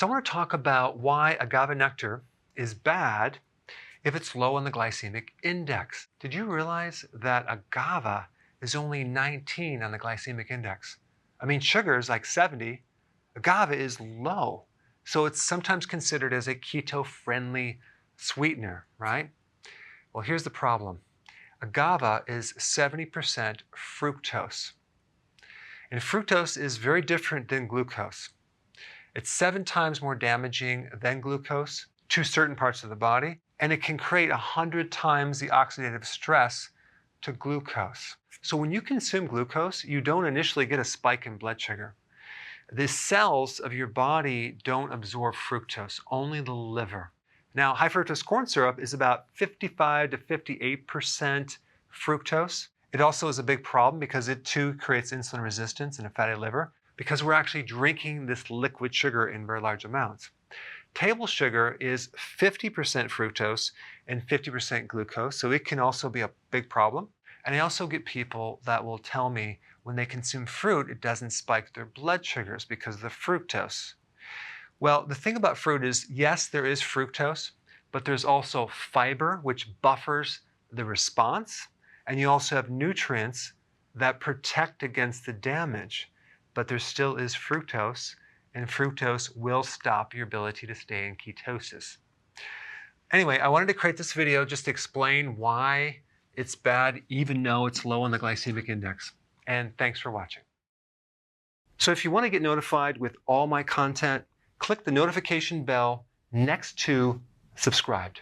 So I want to talk about why agave nectar is bad if it's low on the glycemic index. Did you realize that agave is only 19 on the glycemic index? I mean, sugar is like 70. Agave is low. So it's sometimes considered as a keto-friendly sweetener, right? Well, here's the problem. Agave is 70% fructose. And fructose is very different than glucose. It's 7 times more damaging than glucose to certain parts of the body, and it can create 100 times the oxidative stress to glucose. So when you consume glucose, you don't initially get a spike in blood sugar. The cells of your body don't absorb fructose, only the liver. Now, high fructose corn syrup is about 55 to 58% fructose. It also is a big problem because it too creates insulin resistance in a fatty liver because we're actually drinking this liquid sugar in very large amounts. Table sugar is 50% fructose and 50% glucose, so it can also be a big problem. And I also get people that will tell me when they consume fruit, it doesn't spike their blood sugars because of the fructose. Well, the thing about fruit is, yes, there is fructose, but there's also fiber, which buffers the response. And you also have nutrients that protect against the damage. But there still is fructose, and fructose will stop your ability to stay in ketosis. Anyway, I wanted to create this video just to explain why it's bad even though it's low on the glycemic index. And thanks for watching. So if you want to get notified with all my content, click the notification bell next to subscribed.